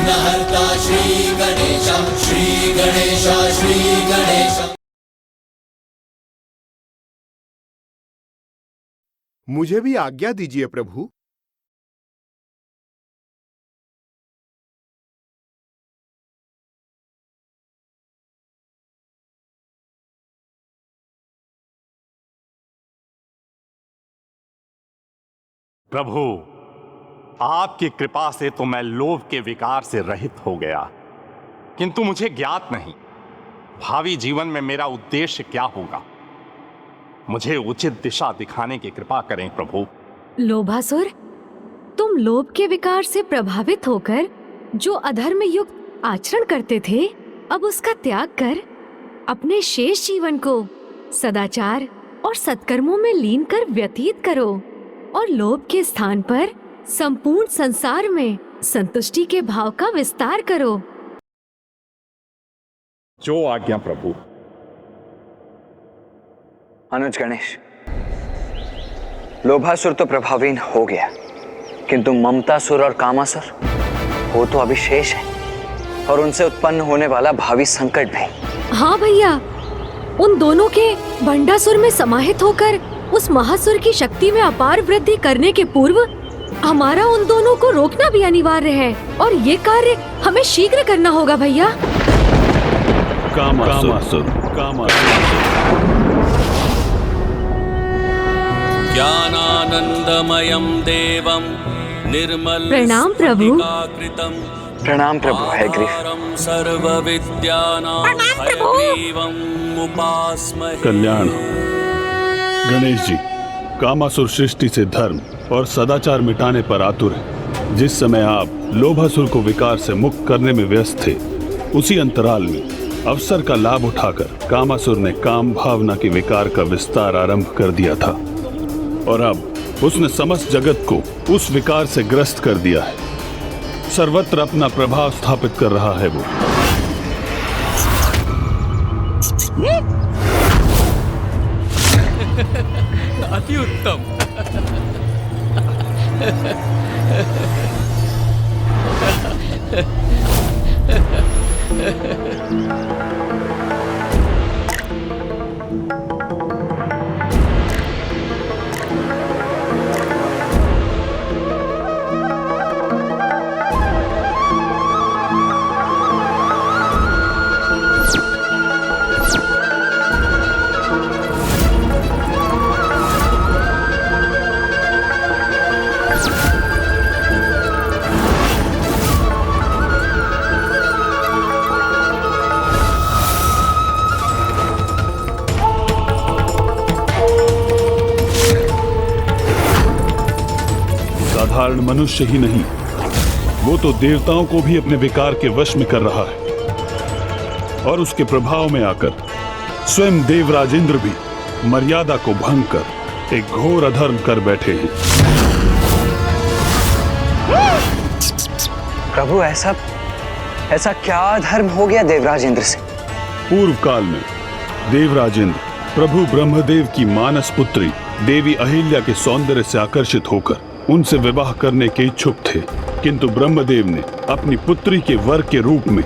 विघ्नहर्ता श्री गणेश, श्री गणेश, श्री गणेश। मुझे भी आज्ञा दीजिए प्रभु। प्रभु, आपकी कृपा से तो मैं लोभ के विकार से रहित हो गया, किंतु मुझे ज्ञात नहीं भावी जीवन में मेरा उद्देश्य क्या होगा। मुझे उचित दिशा दिखाने की कृपा करें प्रभु। लोभासुर, तुम लोभ के विकार से प्रभावित होकर जो अधर्म युक्त आचरण करते थे, अब उसका त्याग कर अपने शेष जीवन को सदाचार और सत्कर्मों में लीन कर व्यतीत करो और लोभ के स्थान पर संपूर्ण संसार में संतुष्टि के भाव का विस्तार करो। जो आज्ञा प्रभु। अनुज गणेश, लोभासुर तो प्रभावीन हो गया, किंतु ममतासुर और कामासुर वो तो अभी शेष है, और उनसे उत्पन्न होने वाला भावी संकट भी। हाँ भैया, उन दोनों के भंडासुर में समाहित होकर उस महासुर की शक्ति में अपार वृद्धि करने के पूर्व हमारा उन दोनों को रोकना भी अनिवार्य है, और ये कार्य हमें शीघ्र करना होगा भैया। कामासुर। ज्ञानानंदमयं देवं निर्मल। प्रणाम प्रभु। प्रणाम प्रभु। है ग्रीफ। सर्वविद्यानां हयग्रीवं उपास्महे। कल्याण। गणेश जी, कामासुर सृष्टि से धर्म और सदाचार मिटाने पर आतुर है। जिस समय आप लोभासुर को विकार से मुक्त करने में व्यस्त थे, उसी अंतराल में अवसर का लाभ उठाकर कामासुर ने काम भावना के विकार का विस्तार आरंभ कर दिया था, और अब उसने समस्त जगत को उस विकार से ग्रस्त कर दिया है। सर्वत्र अपना प्रभाव स्थापित कर रहा है वो। अति उत्तम। साधारण मनुष्य ही नहीं, वो तो देवताओं को भी अपने विकार के वश में कर रहा है, और उसके प्रभाव में आकर स्वयं देवराज इंद्र भी मर्यादा को भंग कर एक घोर अधर्म कर बैठे हैं। प्रभु, ऐसा क्या अधर्म हो गया देवराज इंद्र से? पूर्व काल में देवराज इंद्र प्रभु ब्रह्मदेव की मानस पुत्री देवी अहिल्या के सौंदर्य से आकर्षित होकर उनसे विवाह करने के इच्छुक थे, किंतु ब्रह्मदेव ने अपनी पुत्री के वर के रूप में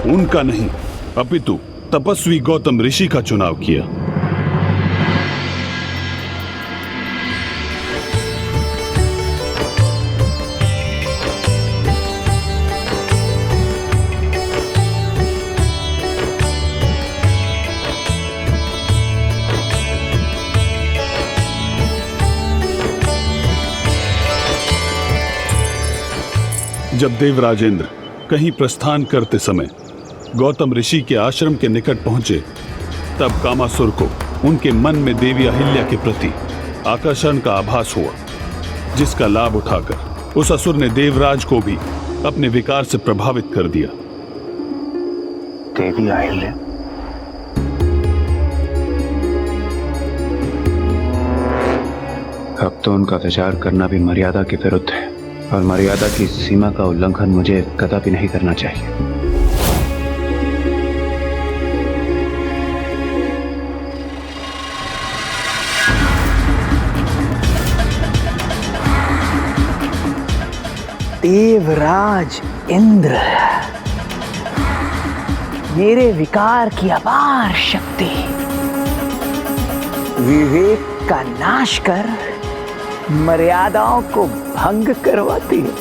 उनका नहीं अपितु तपस्वी गौतम ऋषि का चुनाव किया। जब देवराजेंद्र कहीं प्रस्थान करते समय गौतम ऋषि के आश्रम के निकट पहुंचे, तब कामासुर को उनके मन में देवी अहिल्या के प्रति आकर्षण का आभास हुआ, जिसका लाभ उठाकर उस असुर ने देवराज को भी अपने विकार से प्रभावित कर दिया। देवी अहिल्या? अब तो उनका विचार करना भी मर्यादा के विरुद्ध है, और मर्यादा की सीमा का उल्लंघन मुझे कदापि नहीं करना चाहिए। देवराज, इंद्र, मेरे विकार की अपार शक्ति विवेक का नाश कर मर्यादाओं को भंग करवाती है।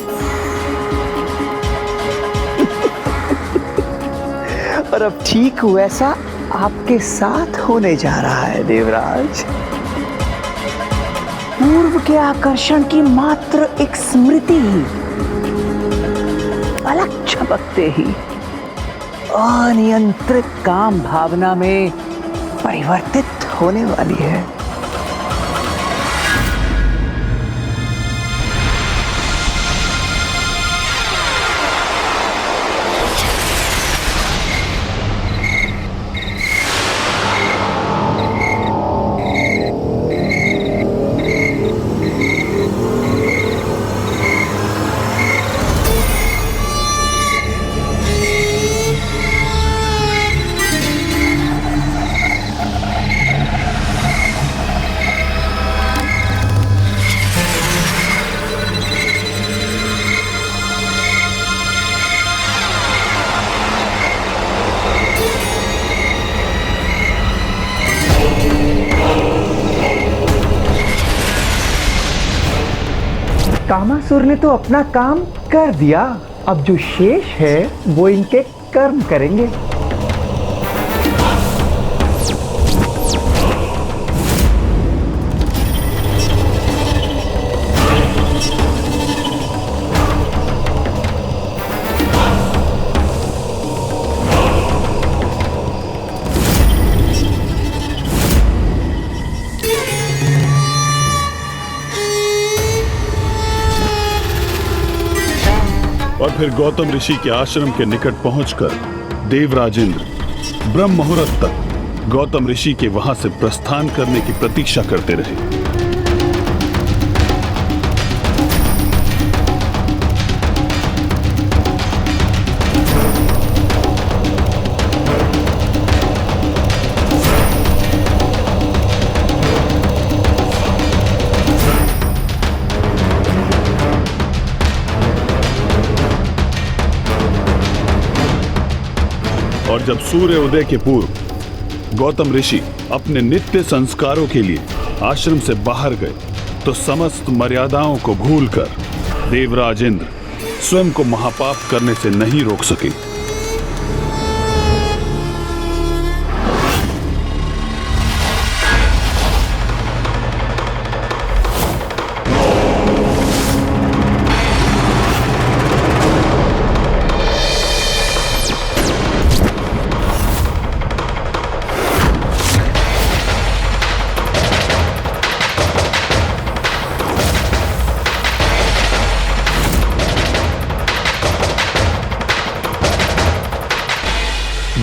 और अब ठीक वैसा आपके साथ होने जा रहा है देवराज। पूर्व के आकर्षण की मात्र एक स्मृति ही पलक झपकते ही अनियंत्रित काम भावना में परिवर्तित होने वाली है। कामासुर ने तो अपना काम कर दिया, अब जो शेष है वो इनके कर्म करेंगे। और फिर गौतम ऋषि के आश्रम के निकट पहुंचकर देवराज इंद्र ब्रह्म मुहूर्त तक गौतम ऋषि के वहां से प्रस्थान करने की प्रतीक्षा करते रहे। और जब सूर्य उदय के पूर्व गौतम ऋषि अपने नित्य संस्कारों के लिए आश्रम से बाहर गए तो समस्त मर्यादाओं को भूलकर देवराज इंद्र स्वयं को महापाप करने से नहीं रोक सके।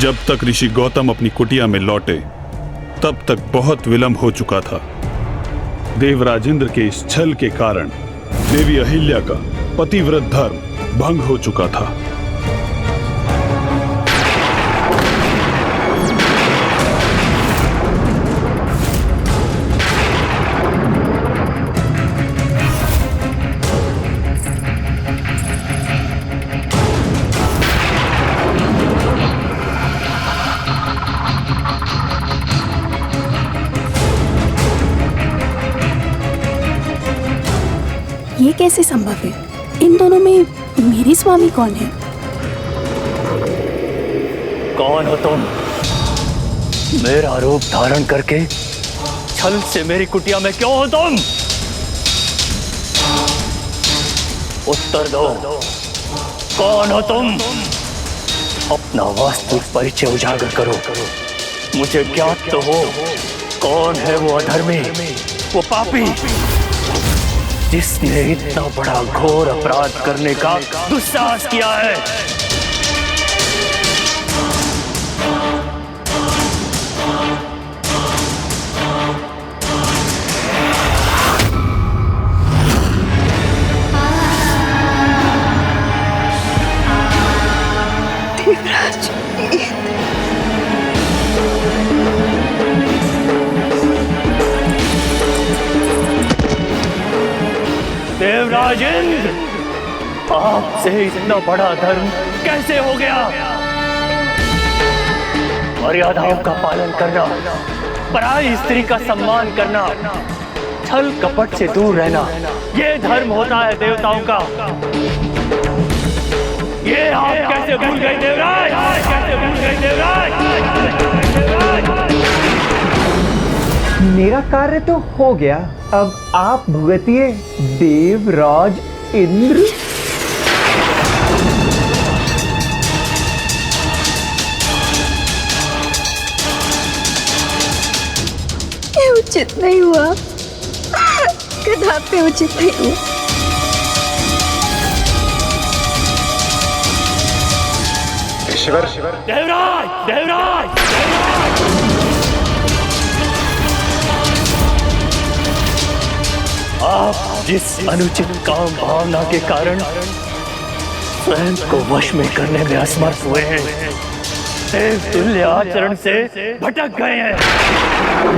जब तक ऋषि गौतम अपनी कुटिया में लौटे तब तक बहुत विलंब हो चुका था। देवराज इंद्र के इस छल के कारण देवी अहिल्या का पतिव्रत धर्म भंग हो चुका था। ये कैसे संभव है? इन दोनों में मेरी स्वामी कौन है? कौन हो तुम? मेरा रूप धारण करके छल से मेरी कुटिया में क्यों हो तुम? उत्तर दो, कौन हो तुम? अपना वास्तविक परिचय उजागर करो। मुझे ज्ञात तो हो कौन है वो अधर्मी, वो पापी जिसने इतना बड़ा घोर अपराध करने का दुस्साहस किया है। देवराज देवराज इंद्र, आपसे इतना बड़ा धर्म कैसे हो गया? मर्यादाओं का पालन करना, पराई स्त्री का सम्मान करना, छल कपट से दूर रहना, ये धर्म होता है देवताओं का। ये आप कैसे भूल गए देवराज? कैसे भूल गए देवराज? मेरा कार्य तो हो गया, अब आप भुगतिए देवराज इंद्र। ये उचित नहीं हुआ, कदापि उचित नहीं हुआ। देवराज, देवराज, आप जिस अनुचित काम भावना के कारण स्वयं को वश में करने में असमर्थ हुए हैं, देवतुल्य आचरण से भटक गए हैं,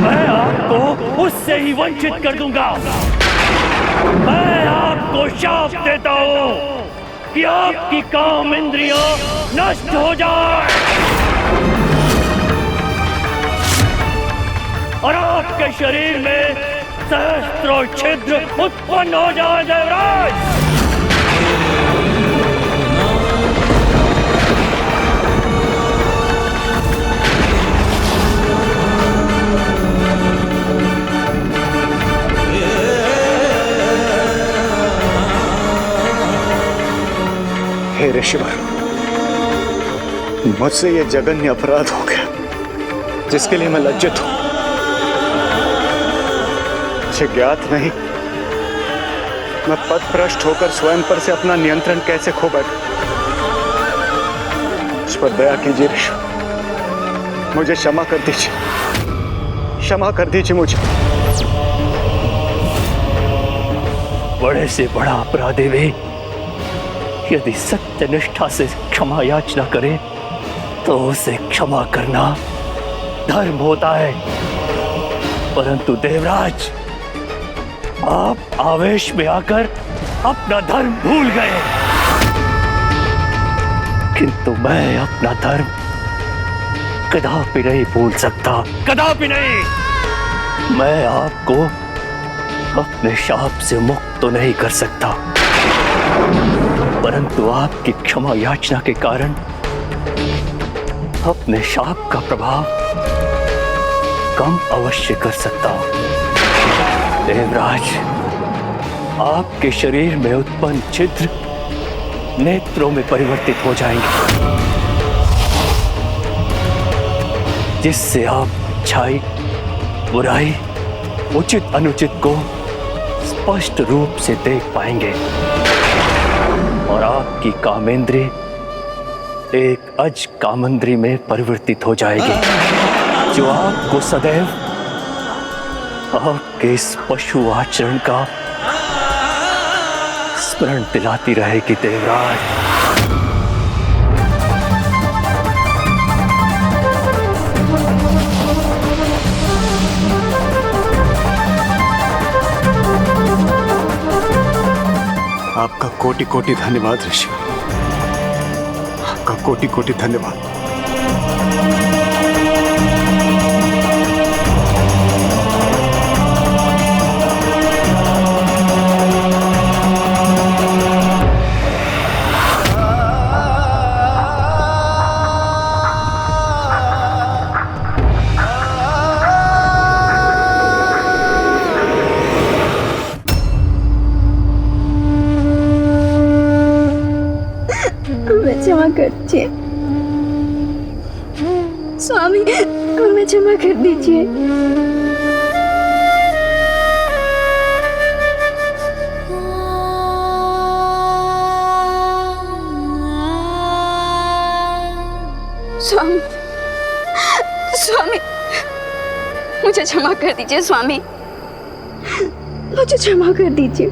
मैं आपको उससे ही वंचित कर दूंगा। मैं आपको शाप देता हूँ कि आपकी काम इंद्रियां नष्ट हो जाए और आपके शरीर में सहस्त्रों छिद्र उत्पन्न हो जाए देवराज। हे ऋषिवर, मुझसे ये जघन्य अपराध हो गया जिसके लिए मैं लज्जित हूं। मुझे ज्ञात नहीं मैं पथभ्रष्ट होकर स्वयं पर से अपना नियंत्रण कैसे खो बैठा। मुझ पर दया कीजिए ऋषि, मुझे क्षमा कर दीजिए, क्षमा कर दीजिए मुझे। बड़े से बड़ा अपराधी भी यदि सत्य निष्ठा से क्षमा याचना करे तो उसे क्षमा करना धर्म होता है। परंतु देवराज, आप आवेश में आकर अपना धर्म भूल गए, किंतु मैं अपना धर्म कदापि नहीं भूल सकता, कदापि नहीं। मैं आपको अपने शाप से मुक्त तो नहीं कर सकता, परंतु आपकी क्षमा याचना के कारण अपने शाप का प्रभाव कम अवश्य कर सकता हूं। देवराज, आपके शरीर में उत्पन्न छिद्र नेत्रों में परिवर्तित हो जाएंगे, जिससे आप अच्छाई, बुराई, उचित अनुचित को स्पष्ट रूप से देख पाएंगे और आपकी कामेंद्री एक अज कामेंद्री में परिवर्तित हो जाएगी, जो आपको सदैव आपके इस पशु आचरण का स्मरण दिलाती रहेगी देवराज। आपका कोटि कोटि धन्यवाद ऋषि, आपका कोटि कोटि धन्यवाद। क्षमा कर दीजिए स्वामी, हमें क्षमा कर दीजिए। स्वामी, स्वामी, मुझे क्षमा कर दीजिए स्वामी, मुझे क्षमा कर दीजिए।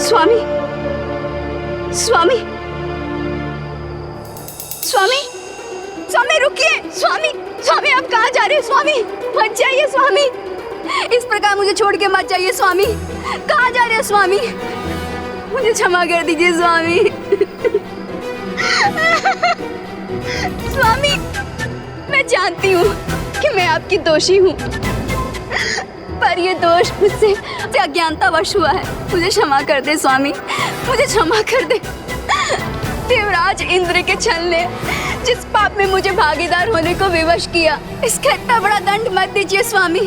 स्वामी, स्वामी, स्वामी, स्वामी रुकिए। स्वामी, स्वामी आप कहाँ जा रहे हो? स्वामी मत जाइए। स्वामी इस प्रकार मुझे छोड़ के मत जाइए। स्वामी कहाँ जा रहे हो? स्वामी मुझे क्षमा कर दीजिए। स्वामी, स्वामी मैं जानती हूँ कि मैं आपकी दोषी हूँ, पर ये दोष मुझसे अज्ञानतावश हुआ है। मुझे क्षमा कर दे स्वामी, मुझे क्षमा कर दे। देवराज इंद्र के छल ने जिस पाप में मुझे भागीदार होने को विवश किया, इसका इतना बड़ा दंड मत दीजिए स्वामी,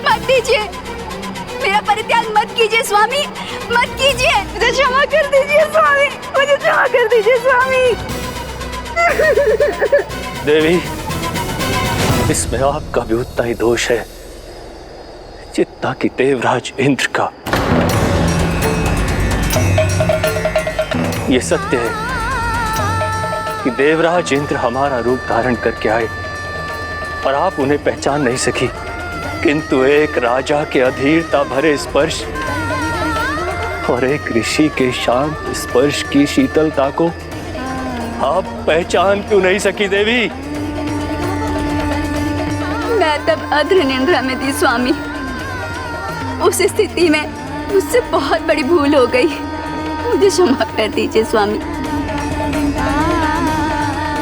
मत दीजिए। मेरा परित्याग मत कीजिए स्वामी, मत कीजिए। मुझे क्षमा कर दीजिए स्वामी, मुझे क्षमा कर दीजिए स्वामी। देवी, इसमें आपका भी उतना ही दोष है जितना कि देवराज इंद्र का। ये सत्य है कि देवराज इंद्र हमारा रूप धारण करके आए और आप उन्हें पहचान नहीं सकी, किंतु एक राजा के अधीरता भरे स्पर्श और एक ऋषि के शांत स्पर्श की शीतलता को आप पहचान क्यों नहीं सकी देवी? मैं तब अद्र निंद्रा में थी स्वामी। उस स्थिति में मुझसे बहुत बड़ी भूल हो गई, मुझे क्षमा कर दीजिए स्वामी।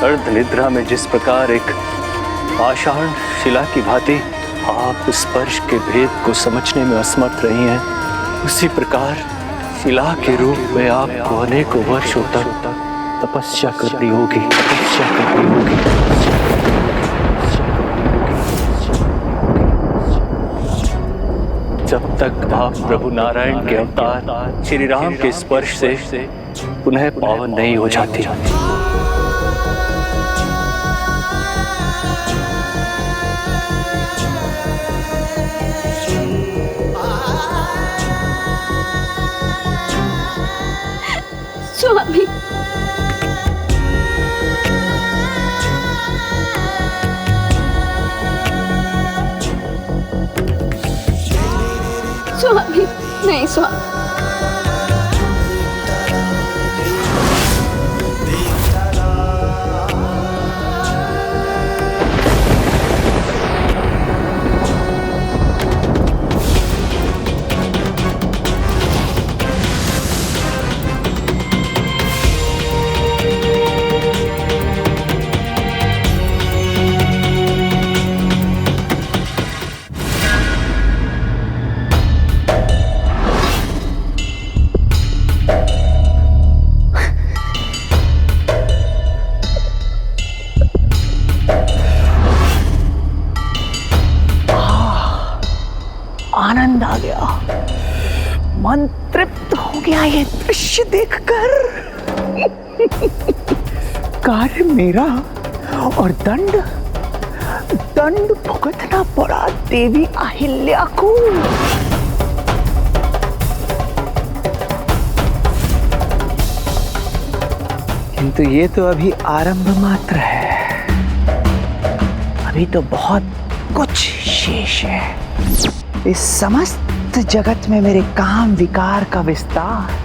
अर्ध निद्रा में जिस प्रकार एक आषाढ़ शिला की भांति आप स्पर्श के भेद को समझने में असमर्थ रही हैं, उसी प्रकार शिला के रूप में आपको अनेकों वर्षों तक तपस्या करनी होगी, तपस्या करनी होगी। जब तक आप प्रभु नारायण के अवतार श्री राम के स्पर्श से पुनः पावन नहीं हो जाती। स्वामी, स्वामी नहीं स्वामी। आनंद आ गया, मन तृप्त हो गया ये दृश्य देखकर। कार्य मेरा और दंड भुगतना पड़ा देवी अहिल्या को। किंतु ये तो अभी आरंभ मात्र है, अभी तो बहुत कुछ शेष है। इस समस्त जगत में मेरे काम विकार का विस्तार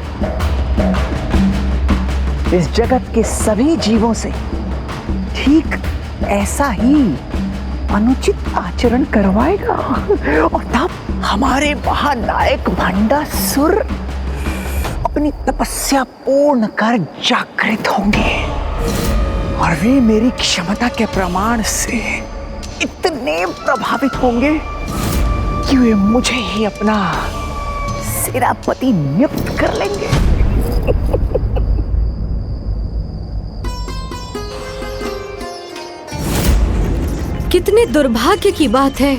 इस जगत के सभी जीवों से ठीक ऐसा ही अनुचित आचरण करवाएगा, और तब हमारे महानायक भंडासुर अपनी तपस्या पूर्ण कर जागृत होंगे, और वे मेरी क्षमता के प्रमाण से इतने प्रभावित होंगे कि वे मुझे ही अपना सेनापति नियुक्त कर लेंगे। कितने दुर्भाग्य की बात है,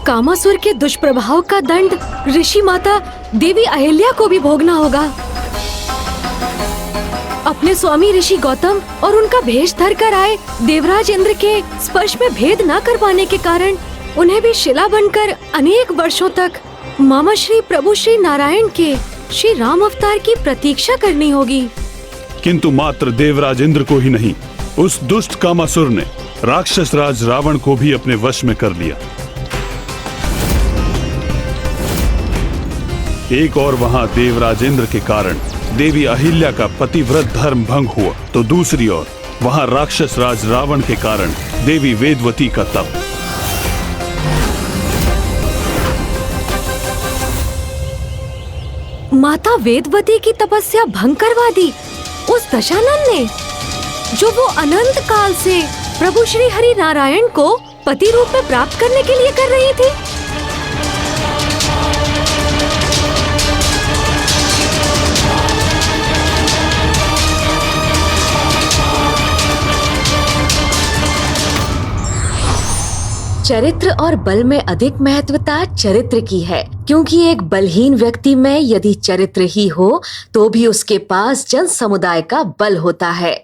कामासुर के दुष्प्रभाव का दंड ऋषि माता देवी अहिल्या को भी भोगना होगा। अपने स्वामी ऋषि गौतम और उनका भेष धर कर आए देवराज इंद्र के स्पर्श में भेद न कर पाने के कारण उन्हें भी शिला बनकर अनेक वर्षों तक मामा श्री प्रभु श्री नारायण के श्री राम अवतार की प्रतीक्षा करनी होगी। किंतु मात्र देवराज इंद्र को ही नहीं, उस दुष्ट कामासुर ने राक्षस राज रावण को भी अपने वश में कर लिया। एक और वहाँ देवराज इंद्र के कारण देवी अहिल्या का पतिव्रत धर्म भंग हुआ, तो दूसरी ओर वहाँ राक्षस राज रावण के कारण देवी वेदवती का तप। माता वेदवती की तपस्या भंग करवा दी उस दशानन ने, जो वो अनंत काल से प्रभु श्री हरि नारायण को पति रूप में प्राप्त करने के लिए कर रही थी। चरित्र और बल में अधिक महत्वता चरित्र की है, क्योंकि एक बलहीन व्यक्ति में यदि चरित्र ही हो तो भी उसके पास जन समुदाय का बल होता है।